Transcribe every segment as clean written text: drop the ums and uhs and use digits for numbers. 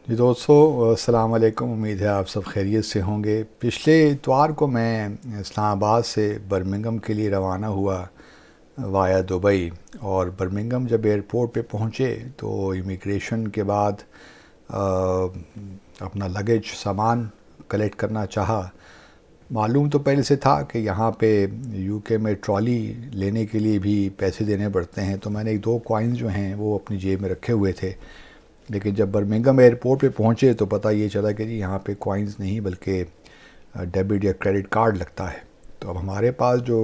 جی دوستو، السلام علیکم۔ امید ہے آپ سب خیریت سے ہوں گے۔ پچھلے اتوار کو میں اسلام آباد سے برمنگھم کے لیے روانہ ہوا وایا دبئی، اور برمنگھم جب ایئرپورٹ پہ پہنچے تو امیگریشن کے بعد آ، اپنا لگیج سامان کلیکٹ کرنا چاہا۔ معلوم تو پہلے سے تھا کہ یہاں پہ یو کے میں ٹرالی لینے کے لیے بھی پیسے دینے پڑتے ہیں، تو میں نے ایک دو کوائنز جو ہیں وہ اپنی جیب میں رکھے ہوئے تھے۔ لیکن جب برمنگھم ایئرپورٹ پہ پہنچے تو پتہ یہ چلا کہ جی یہاں پہ کوائنز نہیں بلکہ ڈیبٹ یا کریڈٹ کارڈ لگتا ہے۔ تو اب ہمارے پاس جو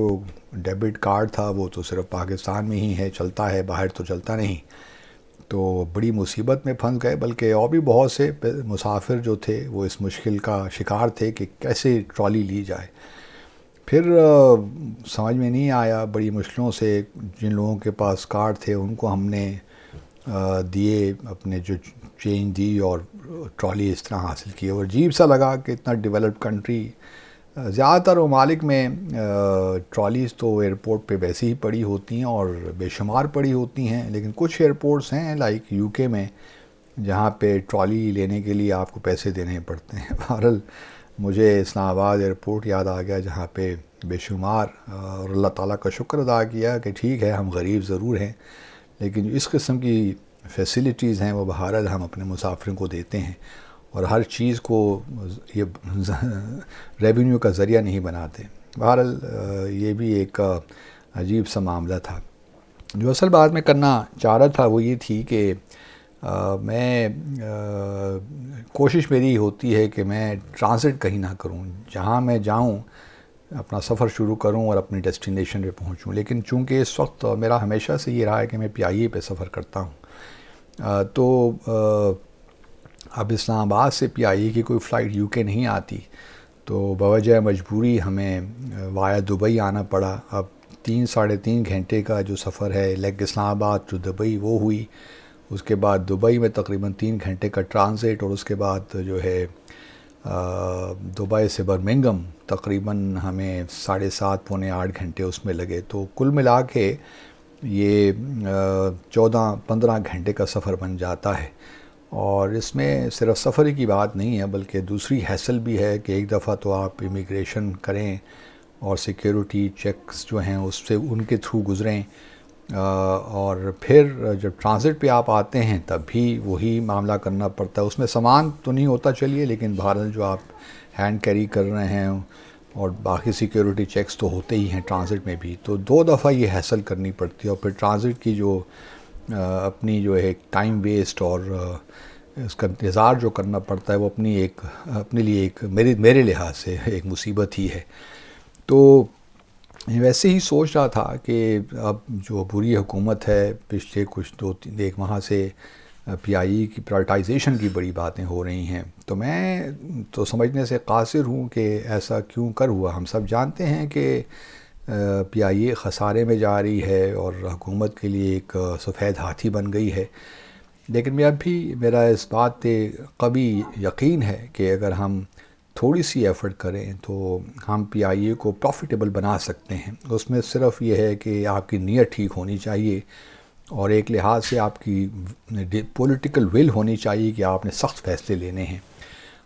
ڈیبٹ کارڈ تھا وہ تو صرف پاکستان میں ہی ہے، چلتا ہے، باہر تو چلتا نہیں۔ تو بڑی مصیبت میں پھنس گئے، بلکہ اور بھی بہت سے مسافر جو تھے وہ اس مشکل کا شکار تھے کہ کیسے ٹرالی لی جائے۔ پھر سمجھ میں نہیں آیا، بڑی مشکلوں سے جن لوگوں کے پاس کارڈ تھے ان کو ہم نے دیے، اپنے جو چینج دی اور ٹرالی اس طرح حاصل کی۔ اور عجیب سا لگا کہ اتنا ڈیولپڈ کنٹری، زیادہ تر ممالک میں ٹرالیز تو ایئرپورٹ پہ ویسے ہی پڑی ہوتی ہیں اور بے شمار پڑی ہوتی ہیں، لیکن کچھ ایئرپورٹس ہیں لائک یو کے میں جہاں پہ ٹرالی لینے کے لیے آپ کو پیسے دینے پڑتے ہیں۔ بہرحال مجھے اسلام آباد ایئرپورٹ یاد آ گیا جہاں پہ بے شمار، اور اللہ تعالیٰ کا شکر ادا کیا کہ ٹھیک ہے ہم غریب ضرور ہیں لیکن اس قسم کی فیسلٹیز ہیں وہ بہرحال ہم اپنے مسافروں کو دیتے ہیں، اور ہر چیز کو یہ ریونیو کا ذریعہ نہیں بناتے۔ بہرحال یہ بھی ایک عجیب سا معاملہ تھا۔ جو اصل بات میں کرنا چاہ رہا تھا وہ یہ تھی کہ میں کوشش میری ہوتی ہے کہ میں ٹرانزٹ کہیں نہ کروں، جہاں میں جاؤں اپنا سفر شروع کروں اور اپنی ڈیسٹینیشن پہ پہنچوں۔ لیکن چونکہ اس وقت میرا ہمیشہ سے یہ رہا ہے کہ میں پی آئی اے پہ سفر کرتا ہوں، تو اب اسلام آباد سے پی آئی اے کی کوئی فلائٹ یو کے نہیں آتی، تو بوجہ مجبوری ہمیں وایا دبئی آنا پڑا۔ اب 3 ساڑھے 3 گھنٹے کا جو سفر ہے لیگ اسلام آباد ٹو دبئی وہ ہوئی، اس کے بعد دبئی میں تقریباً 3 گھنٹے کا ٹرانزٹ، اور اس کے بعد جو ہے دبئی سے برمنگھم تقریباً ہمیں 7.5 پونے 8 گھنٹے اس میں لگے۔ تو کل ملا کے یہ 14-15 گھنٹے کا سفر بن جاتا ہے، اور اس میں صرف سفر کی بات نہیں ہے بلکہ دوسری ہیسل بھی ہے کہ ایک دفعہ تو آپ امیگریشن کریں اور سیکیورٹی چیکس جو ہیں اس سے ان کے تھرو گزریں، اور پھر جب ٹرانزٹ پہ آپ آتے ہیں تب بھی وہی معاملہ کرنا پڑتا ہے۔ اس میں سامان تو نہیں ہوتا چلیے، لیکن بہرحال جو آپ ہینڈ کیری کر رہے ہیں اور باقی سیکیورٹی چیکس تو ہوتے ہی ہیں ٹرانزٹ میں بھی، تو 2 دفعہ یہ حاصل کرنی پڑتی ہے۔ اور پھر ٹرانزٹ کی جو اپنی جو ہے ٹائم ویسٹ اور اس کا انتظار جو کرنا پڑتا ہے وہ اپنے لیے ایک میرے لحاظ سے ایک مصیبت ہی ہے۔ تو ویسے ہی سوچ رہا تھا کہ اب جو بری حکومت ہے پچھلے کچھ 2-3 ماہ سے پی آئی اے کی پرائیورٹائزیشن کی بڑی باتیں ہو رہی ہیں، تو میں تو سمجھنے سے قاصر ہوں کہ ایسا کیوں کر ہوا۔ ہم سب جانتے ہیں کہ پی آئی اے خسارے میں جا رہی ہے اور حکومت کے لیے ایک سفید ہاتھی بن گئی ہے، لیکن میں اب بھی میرا اس بات پہ قوی یقین ہے کہ اگر ہم تھوڑی سی ایفرٹ کریں تو ہم پی آئی اے کو پروفیٹیبل بنا سکتے ہیں۔ اس میں صرف یہ ہے کہ آپ کی نیت ٹھیک ہونی چاہیے، اور ایک لحاظ سے آپ کی پولیٹیکل ول ہونی چاہیے کہ آپ نے سخت فیصلے لینے ہیں،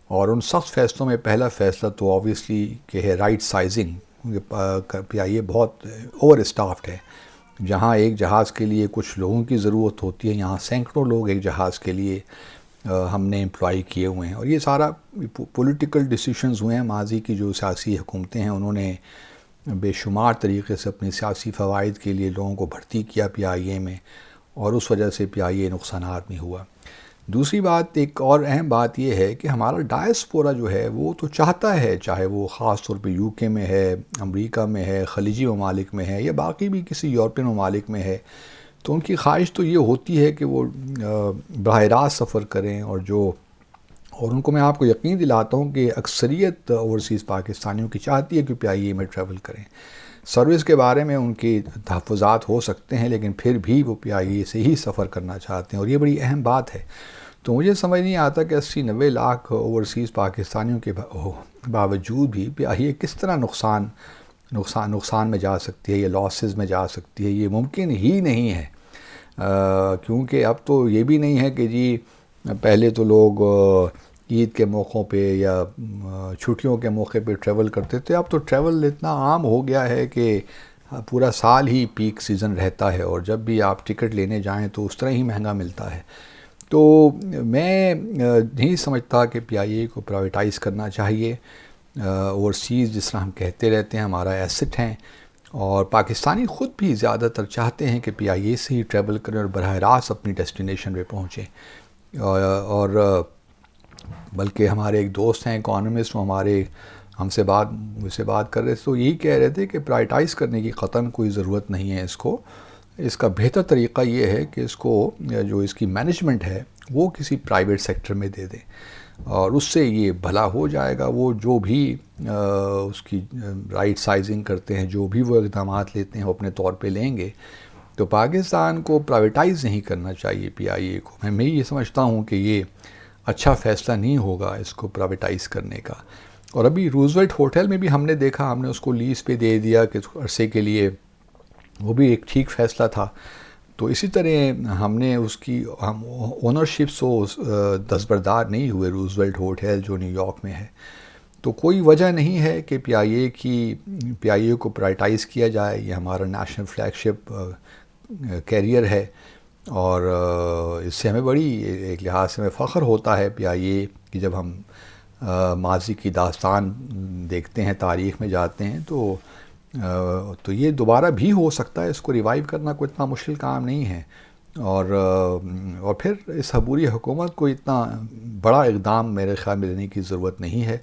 اور ان سخت فیصلوں میں پہلا فیصلہ تو آبویسلی کہ ہے رائٹ سائزنگ، کیونکہ پی آئی اے بہت اوور اسٹافڈ ہے۔ جہاں ایک جہاز کے لیے کچھ لوگوں کی ضرورت ہوتی ہے، یہاں سینکڑوں لوگ ایک جہاز کے لیے ہم نے امپلائی کیے ہوئے ہیں، اور یہ سارا پولیٹیکل ڈیسیشنز ہوئے ہیں۔ ماضی کی جو سیاسی حکومتیں ہیں انہوں نے بے شمار طریقے سے اپنی سیاسی فوائد کے لیے لوگوں کو بھرتی کیا پی آئی اے میں، اور اس وجہ سے پی آئی اے نقصانات میں ہوا۔ دوسری بات، ایک اور اہم بات یہ ہے کہ ہمارا ڈائسپورا جو ہے وہ تو چاہتا ہے، چاہے وہ خاص طور پہ یو کے میں ہے، امریکہ میں ہے، خلیجی ممالک میں ہے، یا باقی بھی کسی یورپین ممالک میں ہے، تو ان کی خواہش تو یہ ہوتی ہے کہ وہ براہ راست سفر کریں، اور ان کو میں آپ کو یقین دلاتا ہوں کہ اکثریت اوورسیز پاکستانیوں کی چاہتی ہے کہ پی آئی اے میں ٹریول کریں۔ سروس کے بارے میں ان کے تحفظات ہو سکتے ہیں لیکن پھر بھی وہ پی آئی اے سے ہی سفر کرنا چاہتے ہیں، اور یہ بڑی اہم بات ہے۔ تو مجھے سمجھ نہیں آتا کہ 80-90 لاکھ اوورسیز پاکستانیوں کے باوجود بھی پی آئی اے کس طرح نقصان میں جا سکتی ہے یا لاسز میں جا سکتی ہے۔ یہ ممکن ہی نہیں ہے، کیونکہ اب تو یہ بھی نہیں ہے کہ جی پہلے تو لوگ عید کے موقعوں پہ یا چھٹیوں کے موقع پہ ٹریول کرتے تھے، اب تو ٹریول اتنا عام ہو گیا ہے کہ پورا سال ہی پیک سیزن رہتا ہے، اور جب بھی آپ ٹکٹ لینے جائیں تو اس طرح ہی مہنگا ملتا ہے۔ تو میں نہیں سمجھتا کہ پی آئی اے کو پرائیویٹائز کرنا چاہیے۔ اوورسیز جس طرح ہم کہتے رہتے ہیں ہمارا ایسٹ ہیں، اور پاکستانی خود بھی زیادہ تر چاہتے ہیں کہ پی آئی اے سے ہی ٹریول کریں اور براہ راست اپنی ڈیسٹینیشن پہ پہنچیں۔ اور بلکہ ہمارے ایک دوست ہیں اکانومسٹ، وہ ہم سے بات کر رہے تھے، تو یہی کہہ رہے تھے کہ پرائیویٹائز کرنے کی قطعاً کوئی ضرورت نہیں ہے اس کو۔ اس کا بہتر طریقہ یہ ہے کہ اس کو جو اس کی مینجمنٹ ہے وہ کسی پرائیویٹ سیکٹر میں دے دیں، اور اس سے یہ بھلا ہو جائے گا۔ وہ جو بھی اس کی رائٹ سائزنگ کرتے ہیں، جو بھی وہ اقدامات لیتے ہیں وہ اپنے طور پہ لیں گے۔ تو پاکستان کو پرائیویٹائز نہیں کرنا چاہیے پی آئی اے کو۔ میں یہ سمجھتا ہوں کہ یہ اچھا فیصلہ نہیں ہوگا اس کو پرائیویٹائز کرنے کا۔ اور ابھی روزویلٹ ہوٹل میں بھی ہم نے دیکھا، ہم نے اس کو لیز پہ دے دیا کہ عرصے کے لیے، وہ بھی ایک ٹھیک فیصلہ تھا۔ تو اسی طرح ہم نے ہم اونرشپ سے دستبردار نہیں ہوئے روزویلٹ ہوٹل جو نیو یارک میں ہے۔ تو کوئی وجہ نہیں ہے کہ پی آئی اے کو پرائیویٹائز کیا جائے۔ یہ ہمارا نیشنل فلیگ شپ کیریئر ہے، اور اس سے ہمیں بڑی ایک لحاظ سے ہمیں فخر ہوتا ہے پی آئی اے کہ جب ہم ماضی کی داستان دیکھتے ہیں، تاریخ میں جاتے ہیں، تو یہ دوبارہ بھی ہو سکتا ہے۔ اس کو ریوائیو کرنا کوئی اتنا مشکل کام نہیں ہے، اور پھر اس عبوری حکومت کو اتنا بڑا اقدام میرے خیال میں لینے کی ضرورت نہیں ہے۔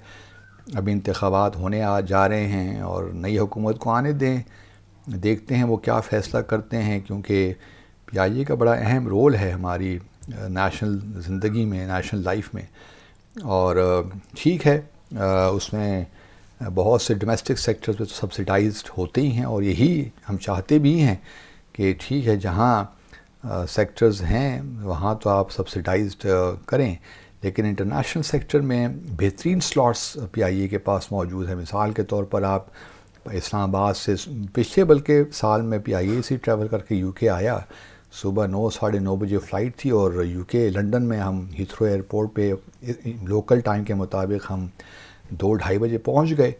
ابھی انتخابات ہونے جا رہے ہیں، اور نئی حکومت کو آنے دیں، دیکھتے ہیں وہ کیا فیصلہ کرتے ہیں، کیونکہ پی آئی اے کا بڑا اہم رول ہے ہماری نیشنل زندگی میں، نیشنل لائف میں۔ اور ٹھیک ہے، اس میں بہت سے ڈومیسٹک سیکٹرز پہ تو سبسیڈائزڈ ہوتے ہی ہیں، اور یہی ہم چاہتے بھی ہیں کہ ٹھیک ہے، جہاں سیکٹرز ہیں وہاں تو آپ سبسیڈائزڈ کریں، لیکن انٹرنیشنل سیکٹر میں بہترین سلاٹس پی آئی اے کے پاس موجود ہیں۔ مثال کے طور پر آپ اسلام آباد سے پچھلے بلکہ سال میں پی آئی اے سے ٹریول کر کے یو کے آیا، صبح 9 بجے فلائٹ تھی، اور یو کے لنڈن میں ہم ہیتھرو ایئرپورٹ پہ لوکل ٹائم کے مطابق ہم 2-2:30 بجے پہنچ گئے۔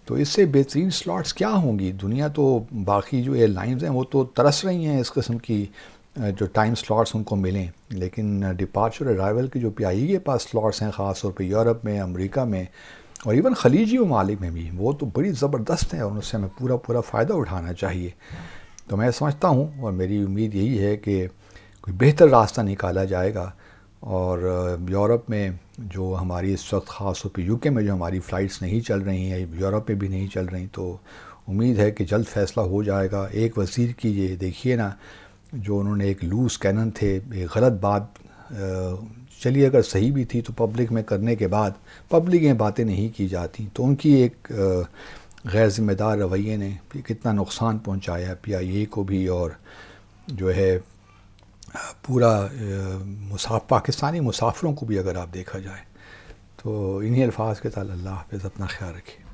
تو اس سے بہترین سلاٹس کیا ہوں گی؟ دنیا تو باقی جو ایئر لائنز ہیں وہ تو ترس رہی ہیں اس قسم کی جو ٹائم سلاٹس ان کو ملیں، لیکن ڈپارچر ارائیول کی جو پی آئی اے کے پاس سلاٹس ہیں، خاص طور پہ یورپ میں، امریکہ میں، اور ایون خلیجی ممالک میں بھی، وہ تو بڑی زبردست ہیں، اور ان سے ہمیں پورا فائدہ اٹھانا چاہیے۔ تو میں سمجھتا ہوں، اور میری امید یہی ہے کہ کوئی بہتر راستہ نکالا جائے گا، اور یورپ میں جو ہماری اس وقت خاص طور پہ یو کے میں جو ہماری فلائٹس نہیں چل رہی ہیں، یورپ میں بھی نہیں چل رہی، تو امید ہے کہ جلد فیصلہ ہو جائے گا۔ ایک وزیر کی یہ دیکھیے نا، جو انہوں نے ایک لوز کینن تھے، ایک غلط بات چلیے اگر صحیح بھی تھی تو پبلک میں کرنے کے بعد پبلک میں باتیں نہیں کی جاتی، تو ان کی ایک غیر ذمہ دار رویے نے کتنا نقصان پہنچایا پی آئی اے کو بھی، اور جو ہے پورا پاکستانی مسافروں کو بھی اگر آپ دیکھا جائے۔ تو انہی الفاظ کے ساتھ اللہ حافظ، اپنا خیال رکھیے۔